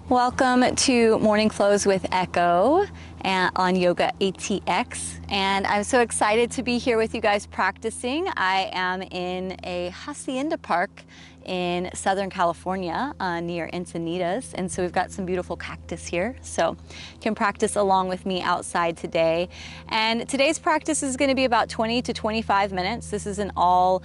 Welcome to Morning Flows with Echo on YOGATX, and I'm so excited to be here with you guys practicing. I am in a hacienda park in Southern California near Encinitas, and so we've got some beautiful cactus here, so you can practice along with me outside today. And today's practice is going to be about 20 to 25 minutes. This is an all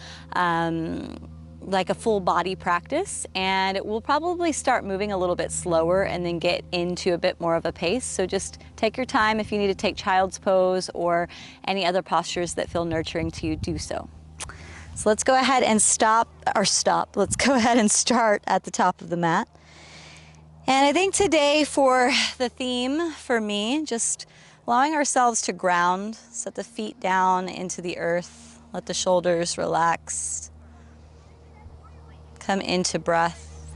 like a full body practice, and we'll probably start moving a little bit slower and then get into a bit more of a pace. So just take your time. If you need to take child's pose or any other postures that feel nurturing to you, do so. So let's go ahead and let's go ahead and start at the top of the mat. And I think today for the theme for me, just allowing ourselves to ground, set the feet down into the earth, let the shoulders relax. Come into breath.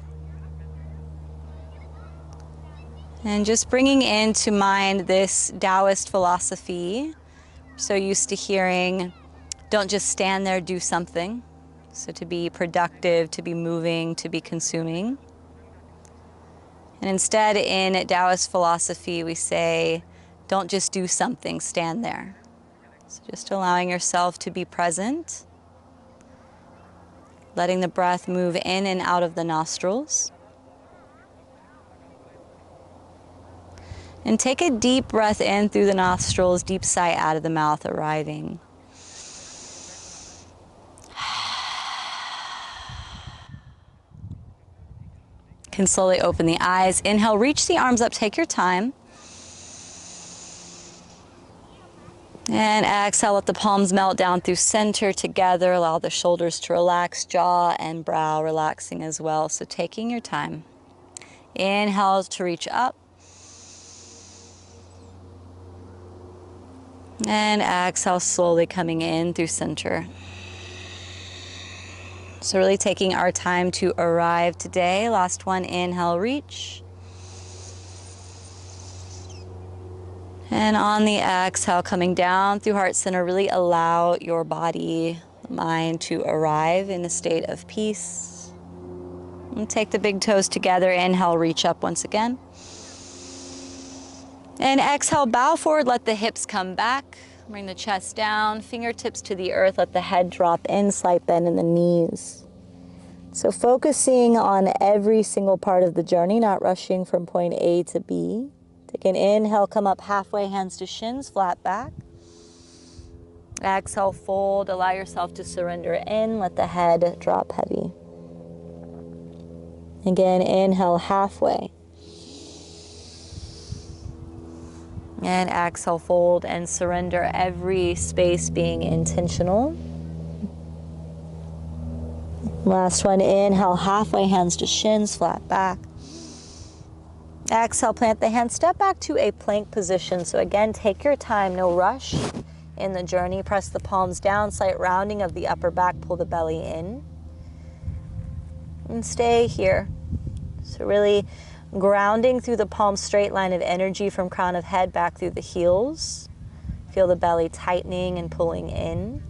And just bringing into mind this Taoist philosophy. We're so used to hearing, don't just stand there, do something. So to be productive, to be moving, to be consuming. And instead in Taoist philosophy, we say, don't just do something, stand there. So just allowing yourself to be present. Letting the breath move in and out of the nostrils. And take a deep breath in through the nostrils, deep sigh out of the mouth, arriving. Can slowly open the eyes. Inhale, reach the arms up, take your time. And exhale, let the palms melt down through center together. Allow the shoulders to relax, jaw and brow relaxing as well. So taking your time. Inhale to reach up. And exhale, slowly coming in through center. So really taking our time to arrive today. Last one, inhale, reach. And on the exhale, coming down through heart center, really allow your body, mind to arrive in a state of peace. And take the big toes together. Inhale, reach up once again. And exhale, bow forward, let the hips come back. Bring the chest down, fingertips to the earth, let the head drop in, slight bend in the knees. So focusing on every single part of the journey, not rushing from point A to B. Take an inhale, come up halfway, hands to shins, flat back. Exhale, fold, allow yourself to surrender in, let the head drop heavy. Again, inhale halfway. And exhale, fold and surrender, every space being intentional. Last one, inhale halfway, hands to shins, flat back. Exhale, plant the hands, step back to a plank position. So again, take your time, no rush in the journey. Press the palms down, slight rounding of the upper back, pull the belly in. And stay here. So really grounding through the palm straight line of energy from crown of head back through the heels. Feel the belly tightening and pulling in.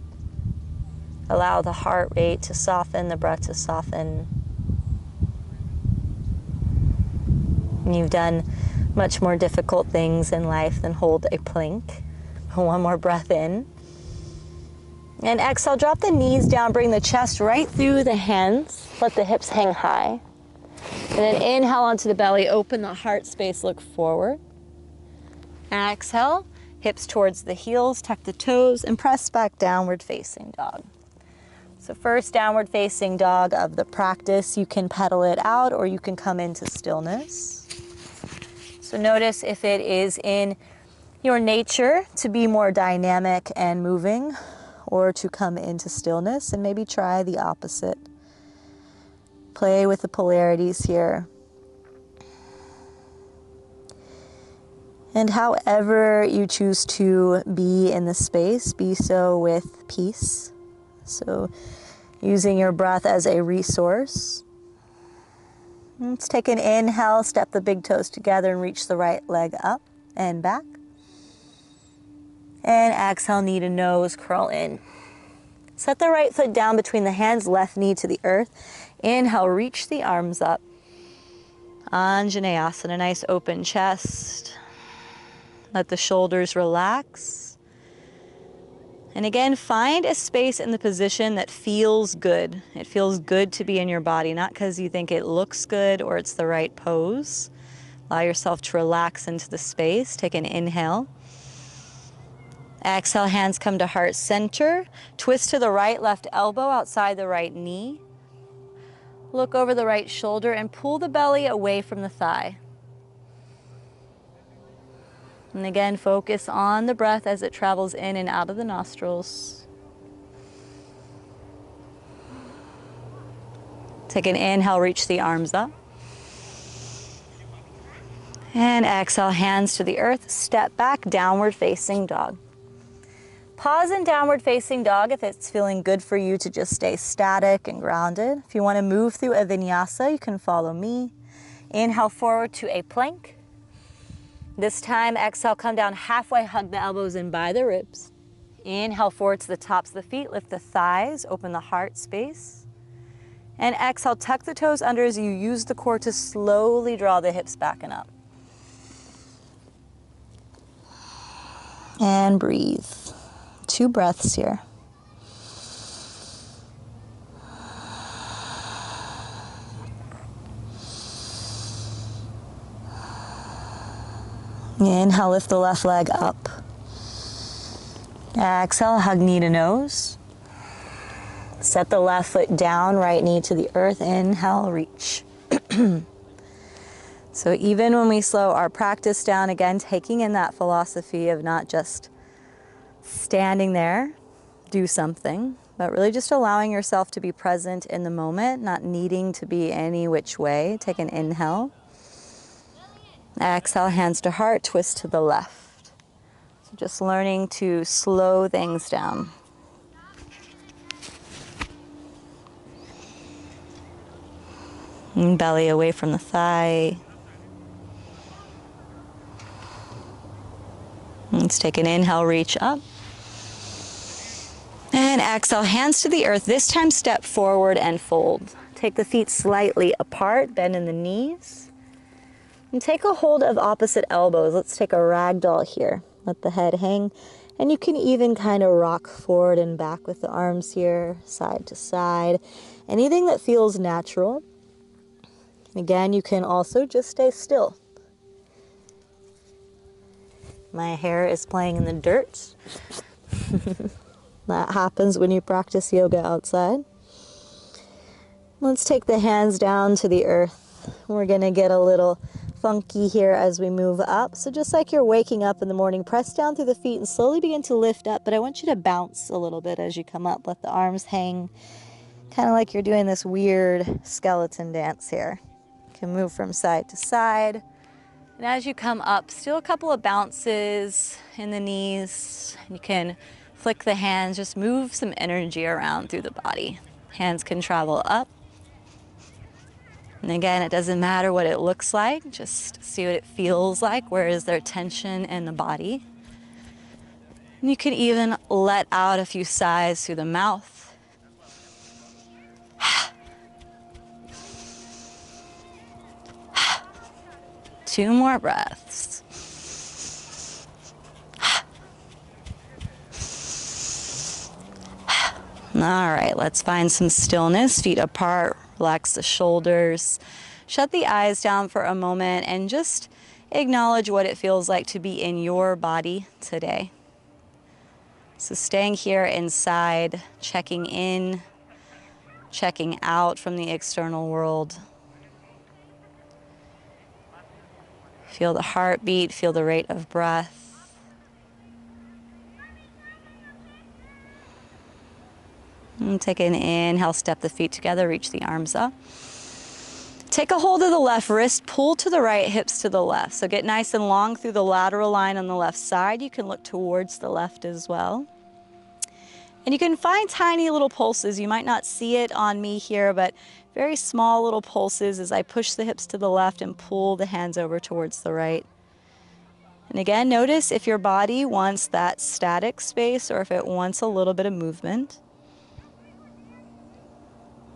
Allow the heart rate to soften, the breath to soften. You've done much more difficult things in life than hold a plank. One more breath in. And exhale, drop the knees down, bring the chest right through the hands. Let the hips hang high. And then inhale onto the belly, open the heart space, look forward. Exhale, hips towards the heels, tuck the toes, and press back downward facing dog. So first downward facing dog of the practice, you can pedal it out or you can come into stillness. So notice if it is in your nature to be more dynamic and moving or to come into stillness, and maybe try the opposite. Play with the polarities here. And however you choose to be in the space, be so with peace. So using your breath as a resource. Let's take an inhale, step the big toes together and reach the right leg up and back. And exhale, knee to nose, curl in. Set the right foot down between the hands, left knee to the earth. Inhale, reach the arms up. Anjaneyasana, nice open chest. Let the shoulders relax. And again, find a space in the position that feels good. It feels good to be in your body, not because you think it looks good or it's the right pose. Allow yourself to relax into the space. Take an inhale. Exhale, hands come to heart center. Twist to the right, left elbow outside the right knee. Look over the right shoulder and pull the belly away from the thigh. And again, focus on the breath as it travels in and out of the nostrils. Take an inhale, reach the arms up. And exhale, hands to the earth, step back, downward facing dog. Pause in downward facing dog if it's feeling good for you to just stay static and grounded. If you want to move through a vinyasa, you can follow me. Inhale forward to a plank. This time, exhale, come down halfway, hug the elbows in by the ribs. Inhale forward to the tops of the feet, lift the thighs, open the heart space. And exhale, tuck the toes under as you use the core to slowly draw the hips back and up. And breathe. 2 breaths here. Inhale, lift the left leg up. Exhale, hug knee to nose. Set the left foot down, right knee to the earth. Inhale, reach. So even when we slow our practice down, again, taking in that philosophy of not just standing there, do something, but really just allowing yourself to be present in the moment, not needing to be any which way. Take an inhale. Exhale, hands to heart, twist to the left. So just learning to slow things down. And belly away from the thigh. Let's take an inhale, reach up. And exhale, hands to the earth. This time step forward and fold. Take the feet slightly apart, bend in the knees. And take a hold of opposite elbows. Let's take a ragdoll here. Let the head hang. And you can even kind of rock forward and back with the arms here, side to side. Anything that feels natural. Again, you can also just stay still. My hair is playing in the dirt. That happens when you practice yoga outside. Let's take the hands down to the earth. We're going to get a little funky here as we move up. So just like you're waking up in the morning, press down through the feet and slowly begin to lift up. But I want you to bounce a little bit as you come up. Let the arms hang, kind of like you're doing this weird skeleton dance here. You can move from side to side. And as you come up, still a couple of bounces in the knees. You can flick the hands, just move some energy around through the body. Hands can travel up. And again, it doesn't matter what it looks like, just see what it feels like. Where is there tension in the body? And you can even let out a few sighs through the mouth. 2 more breaths. All right, let's find some stillness, feet apart, relax the shoulders. Shut the eyes down for a moment and just acknowledge what it feels like to be in your body today. So staying here inside, checking in, checking out from the external world. Feel the heartbeat, feel the rate of breath. And take an inhale, step the feet together, reach the arms up. Take a hold of the left wrist, pull to the right, hips to the left. So get nice and long through the lateral line on the left side. You can look towards the left as well. And you can find tiny little pulses. You might not see it on me here, but very small little pulses as I push the hips to the left and pull the hands over towards the right. And again, notice if your body wants that static space or if it wants a little bit of movement.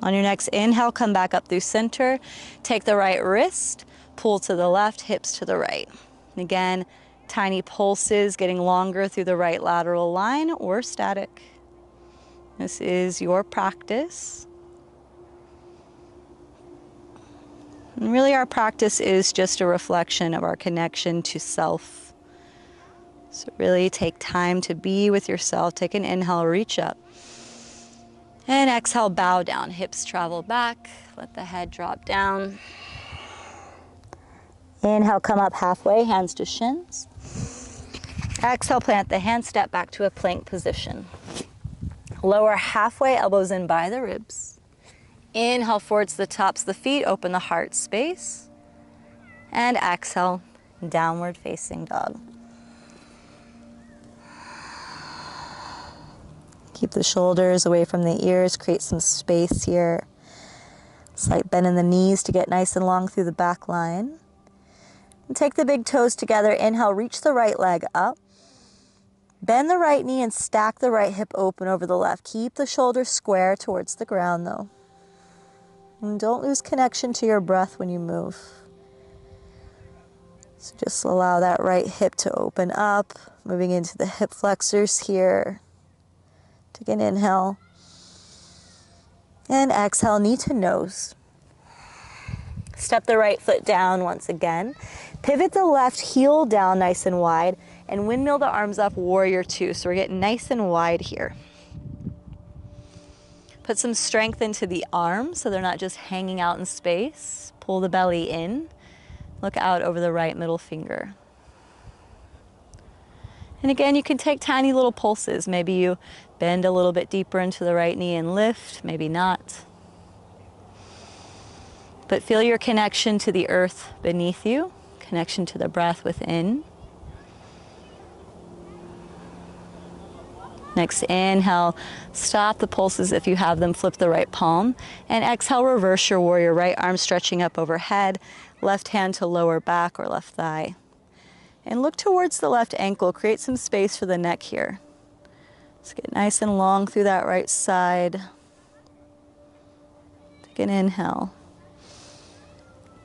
On your next inhale, come back up through center. Take the right wrist, pull to the left, hips to the right. And again, tiny pulses getting longer through the right lateral line or static. This is your practice. And really our practice is just a reflection of our connection to self. So really take time to be with yourself. Take an inhale, reach up. And exhale, bow down. Hips travel back. Let the head drop down. Inhale, come up halfway, hands to shins. Exhale, plant the hands, step back to a plank position. Lower halfway, elbows in by the ribs. Inhale forward to the tops of the feet, open the heart space. And exhale, downward facing dog. Keep the shoulders away from the ears, create some space here. Slight bend in the knees to get nice and long through the back line. And take the big toes together, inhale, reach the right leg up. Bend the right knee and stack the right hip open over the left. Keep the shoulders square towards the ground though. And don't lose connection to your breath when you move. So just allow that right hip to open up, moving into the hip flexors here. Take an inhale. And exhale, knee to nose. Step the right foot down once again. Pivot the left heel down nice and wide and windmill the arms up, warrior two. So we're getting nice and wide here. Put some strength into the arms so they're not just hanging out in space. Pull the belly in. Look out over the right middle finger. And again, you can take tiny little pulses. Maybe you bend a little bit deeper into the right knee and lift, maybe not. But feel your connection to the earth beneath you, connection to the breath within. Next inhale, stop the pulses if you have them, flip the right palm. And exhale, reverse your warrior, right arm stretching up overhead, left hand to lower back or left thigh. And look towards the left ankle, create some space for the neck here. Let's get nice and long through that right side. Take an inhale.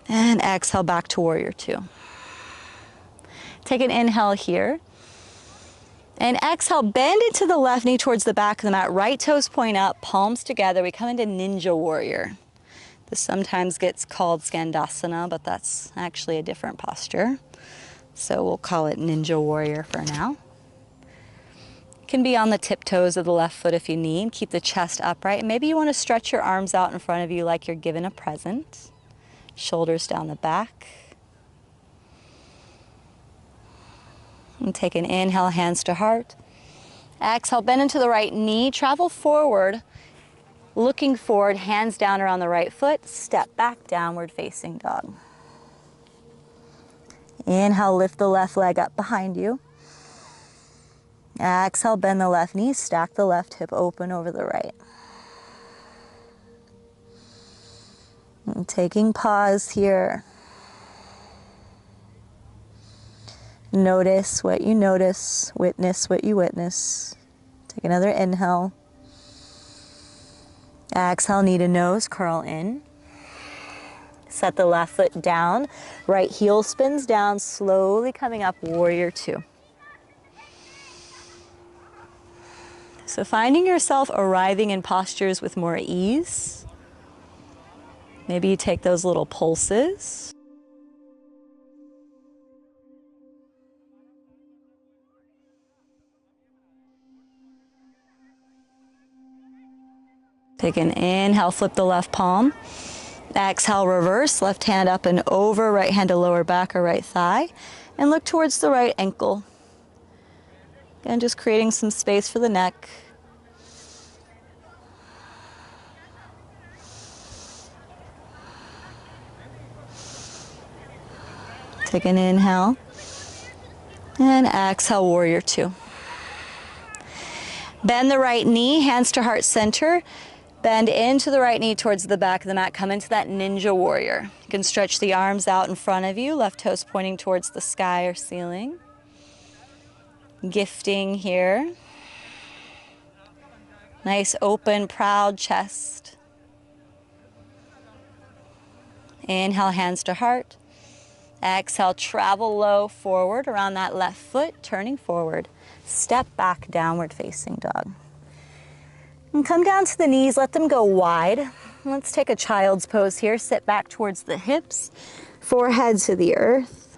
And exhale back to warrior two. Take an inhale here. And exhale, bend into the left knee towards the back of the mat. Right toes point up, palms together. We come into ninja warrior. This sometimes gets called Skandasana, but that's actually a different posture. So we'll call it ninja warrior for now. Can be on the tiptoes of the left foot if you need. Keep the chest upright. And maybe you want to stretch your arms out in front of you like you're given a present. Shoulders down the back. And take an inhale, hands to heart. Exhale, bend into the right knee. Travel forward, looking forward, hands down around the right foot. Step back, downward facing dog. Inhale, lift the left leg up behind you. Exhale, bend the left knee, stack the left hip open over the right. And taking pause here. Notice what you notice, witness what you witness. Take another inhale. Exhale, knee to nose, curl in. Set the left foot down, right heel spins down, slowly coming up, warrior two. So finding yourself arriving in postures with more ease. Maybe you take those little pulses. Take an inhale, flip the left palm. Exhale, reverse, left hand up and over, right hand to lower back or right thigh. And look towards the right ankle. And just creating some space for the neck. Take an inhale. And exhale, warrior two. Bend the right knee, hands to heart center. Bend into the right knee towards the back of the mat. Come into that ninja warrior. You can stretch the arms out in front of you, left toes pointing towards the sky or ceiling. Gifting here. Nice open, proud chest. Inhale, hands to heart. Exhale, travel low forward around that left foot, turning forward. Step back, downward facing dog. And come down to the knees, let them go wide. Let's take a child's pose here. Sit back towards the hips, forehead to the earth.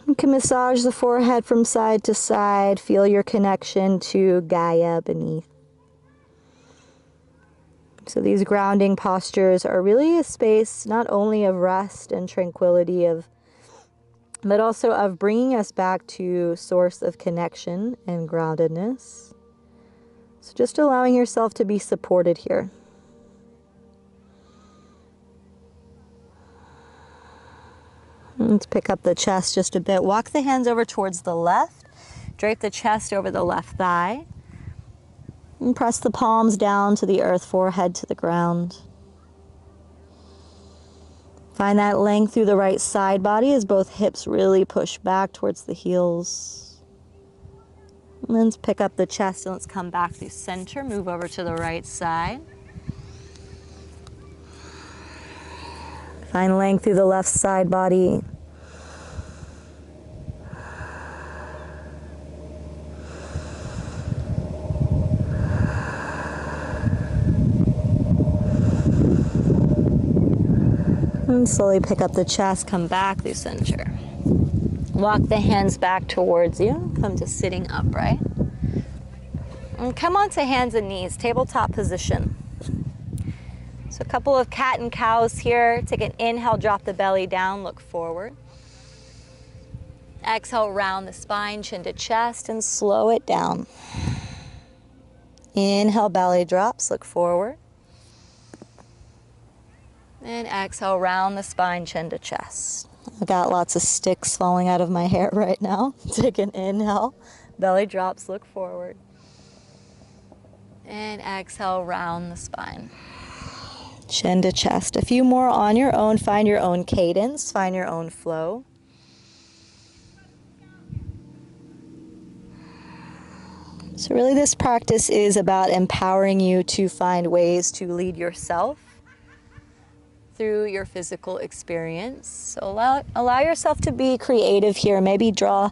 You can massage the forehead from side to side. Feel your connection to Gaia beneath. So these grounding postures are really a space not only of rest and tranquility, but also of bringing us back to source of connection and groundedness. So just allowing yourself to be supported here. Let's pick up the chest just a bit. Walk the hands over towards the left. Drape the chest over the left thigh. And press the palms down to the earth, forehead to the ground. Find that length through the right side body as both hips really push back towards the heels. And then let's pick up the chest and let's come back through center. Move over to the right side. Find length through the left side body. And slowly pick up the chest, come back through center. Walk the hands back towards you. Come to sitting upright. And come onto hands and knees, tabletop position. So a couple of cat and cows here. Take an inhale, drop the belly down, look forward. Exhale, round the spine, chin to chest, and slow it down. Inhale, belly drops, look forward. And exhale, round the spine, chin to chest. I've got lots of sticks falling out of my hair right now. Take an inhale, belly drops, look forward. And exhale, round the spine. Chin to chest. A few more on your own. Find your own cadence, find your own flow. So really this practice is about empowering you to find ways to lead yourself through your physical experience. So allow yourself to be creative here. Maybe draw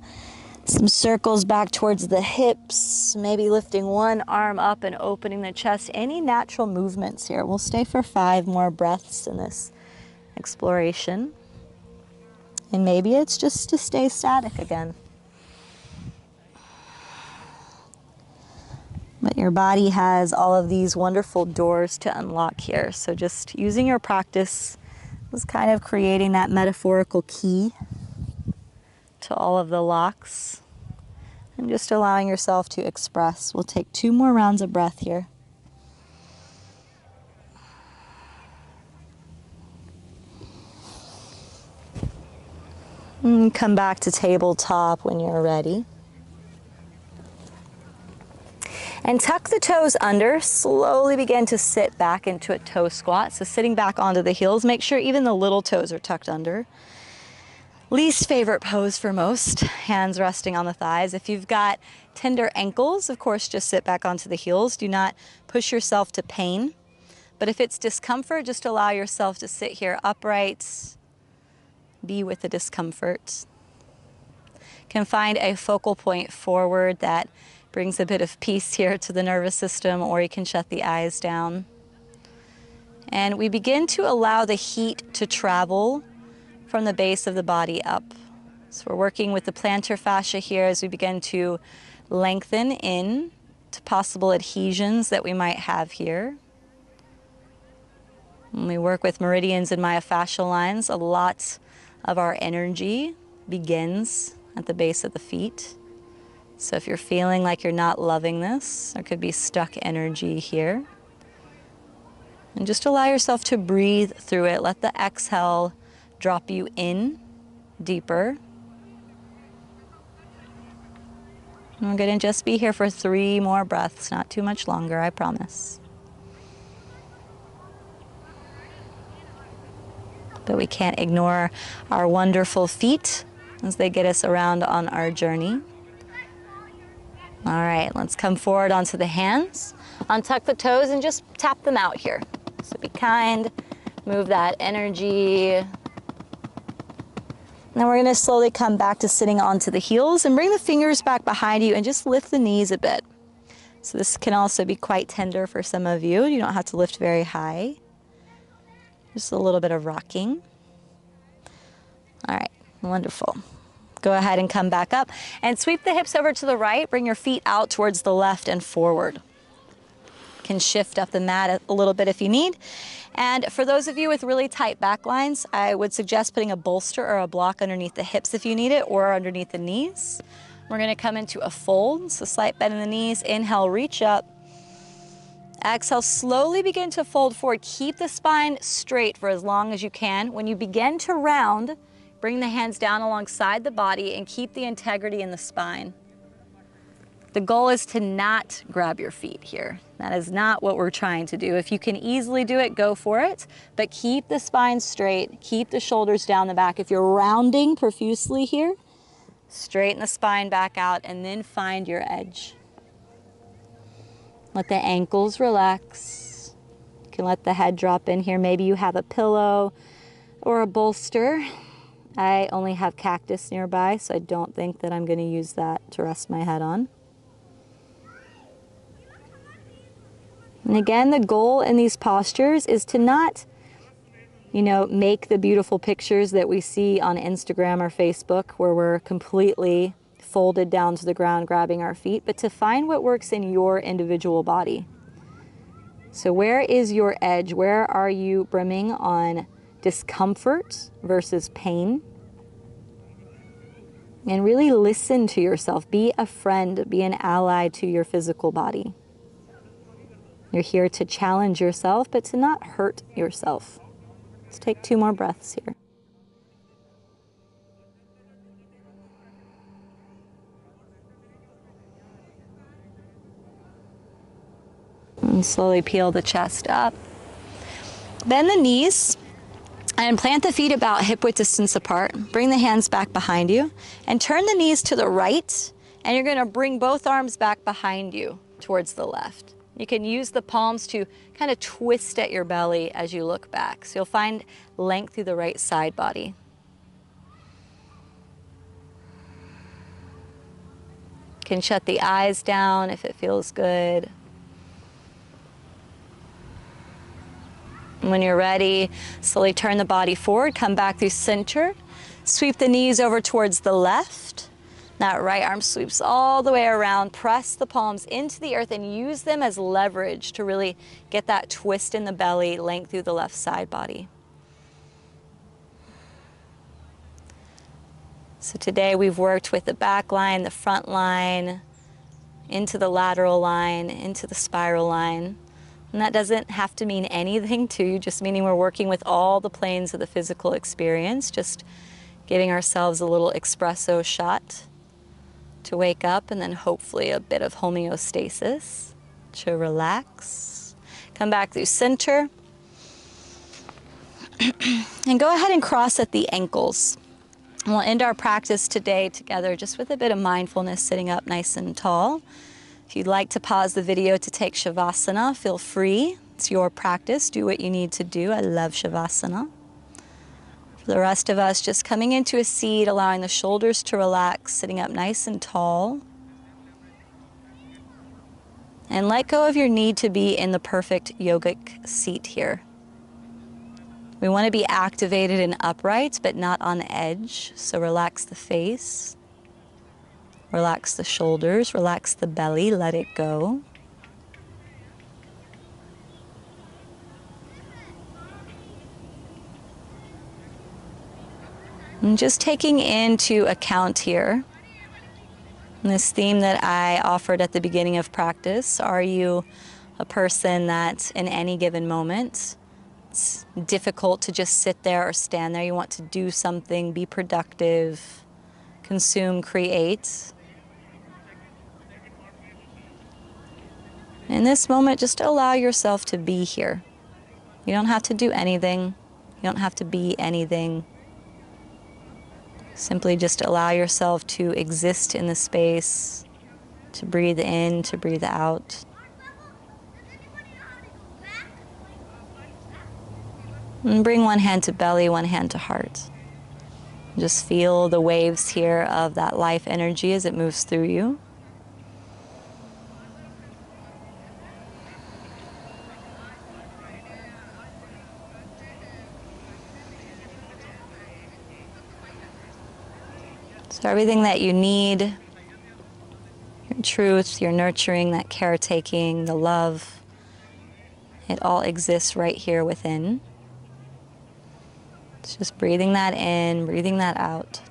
some circles back towards the hips, maybe lifting one arm up and opening the chest. Any natural movements here. We'll stay for 5 more breaths in this exploration. And maybe it's just to stay static again. But your body has all of these wonderful doors to unlock here. So just using your practice is kind of creating that metaphorical key to all of the locks. And just allowing yourself to express. We'll take 2 more rounds of breath here. And come back to tabletop when you're ready. And tuck the toes under, slowly begin to sit back into a toe squat. So sitting back onto the heels, make sure even the little toes are tucked under. Least favorite pose for most, hands resting on the thighs. If you've got tender ankles, of course, just sit back onto the heels. Do not push yourself to pain. But if it's discomfort, just allow yourself to sit here upright, be with the discomfort. You can find a focal point forward that brings a bit of peace here to the nervous system, or you can shut the eyes down. And we begin to allow the heat to travel from the base of the body up. So we're working with the plantar fascia here as we begin to lengthen in to possible adhesions that we might have here. When we work with meridians and myofascial lines, a lot of our energy begins at the base of the feet. So if you're feeling like you're not loving this, there could be stuck energy here. And just allow yourself to breathe through it. Let the exhale drop you in deeper. And we're going to just be here for 3 more breaths, not too much longer, I promise. But we can't ignore our wonderful feet as they get us around on our journey. All right, let's come forward onto the hands. Untuck the toes and just tap them out here. So be kind, move that energy Now we're gonna slowly come back to sitting onto the heels and bring the fingers back behind you and just lift the knees a bit. So this can also be quite tender for some of you. You don't have to lift very high. Just a little bit of rocking. All right, wonderful. Go ahead and come back up and sweep the hips over to the right. Bring your feet out towards the left and forward. Can shift up the mat a little bit if you need. And for those of you with really tight back lines, I would suggest putting a bolster or a block underneath the hips if you need it, or underneath the knees. We're gonna come into a fold, so slight bend in the knees. Inhale, reach up. Exhale, slowly begin to fold forward. Keep the spine straight for as long as you can. When you begin to round, bring the hands down alongside the body and keep the integrity in the spine. The goal is to not grab your feet here. That is not what we're trying to do. If you can easily do it, go for it, but keep the spine straight, keep the shoulders down the back. If you're rounding profusely here, straighten the spine back out and then find your edge. Let the ankles relax. You can let the head drop in here. Maybe you have a pillow or a bolster. I only have cactus nearby, so I don't think that I'm going to use that to rest my head on. And again, the goal in these postures is to not, make the beautiful pictures that we see on Instagram or Facebook where we're completely folded down to the ground, grabbing our feet, but to find what works in your individual body. So where is your edge? Where are you brimming on discomfort versus pain? And really listen to yourself. Be a friend, be an ally to your physical body. You're here to challenge yourself, but to not hurt yourself. Let's take 2 more breaths here. And slowly peel the chest up. Bend the knees and plant the feet about hip width distance apart. Bring the hands back behind you and turn the knees to the right, and you're gonna bring both arms back behind you towards the left. You can use the palms to kind of twist at your belly as you look back. So you'll find length through the right side body. You can shut the eyes down if it feels good. And when you're ready, slowly turn the body forward, come back through center, sweep the knees over towards the left. That right arm sweeps all the way around. Press the palms into the earth and use them as leverage to really get that twist in the belly, length through the left side body. So today we've worked with the back line, the front line, into the lateral line, into the spiral line. And that doesn't have to mean anything to you, just meaning we're working with all the planes of the physical experience, just giving ourselves a little espresso shot to wake up, and then hopefully a bit of homeostasis to relax. Come back through center. And go ahead and cross at the ankles. And we'll end our practice today together just with a bit of mindfulness, sitting up nice and tall. If you'd like to pause the video to take Shavasana, feel free. It's your practice. Do what you need to do. I love Shavasana. For the rest of us, just coming into a seat, allowing the shoulders to relax, sitting up nice and tall. And let go of your need to be in the perfect yogic seat here. We want to be activated and upright, but not on edge. So relax the face, relax the shoulders, relax the belly, let it go. And just taking into account here this theme that I offered at the beginning of practice. Are you a person that in any given moment, it's difficult to just sit there or stand there? You want to do something, be productive, consume, create. In this moment, just allow yourself to be here. You don't have to do anything. You don't have to be anything. Simply just allow yourself to exist in the space, to breathe in, to breathe out. And bring one hand to belly, one hand to heart. Just feel the waves here of that life energy as it moves through you. So everything that you need, your truth, your nurturing, that caretaking, the love, it all exists right here within. It's just breathing that in, breathing that out.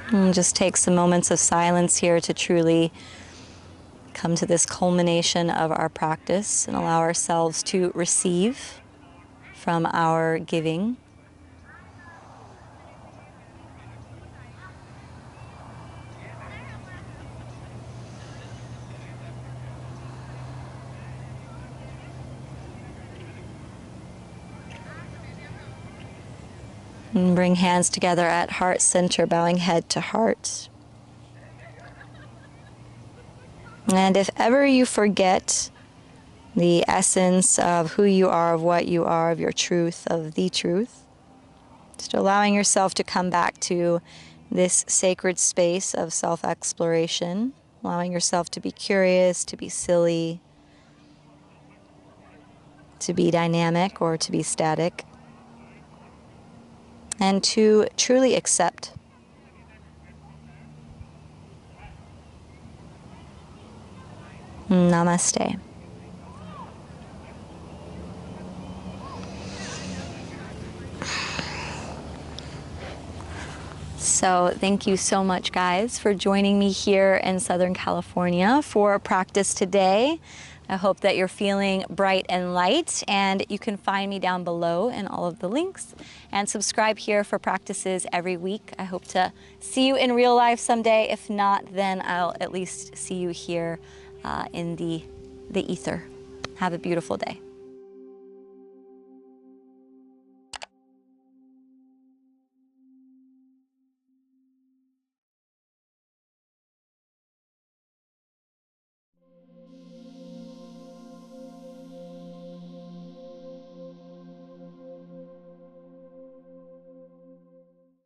And just take some moments of silence here to truly come to this culmination of our practice and allow ourselves to receive from our giving. And bring hands together at heart center, bowing head to heart. And if ever you forget the essence of who you are, of what you are, of your truth, of the truth, just allowing yourself to come back to this sacred space of self-exploration, allowing yourself to be curious, to be silly, to be dynamic or to be static, and to truly accept. Namaste. So thank you so much, guys, for joining me here in Southern California for practice today. I hope that you're feeling bright and light, and you can find me down below in all of the links, and subscribe here for practices every week. I hope to see you in real life someday. If not, then I'll at least see you here in the ether. Have a beautiful day.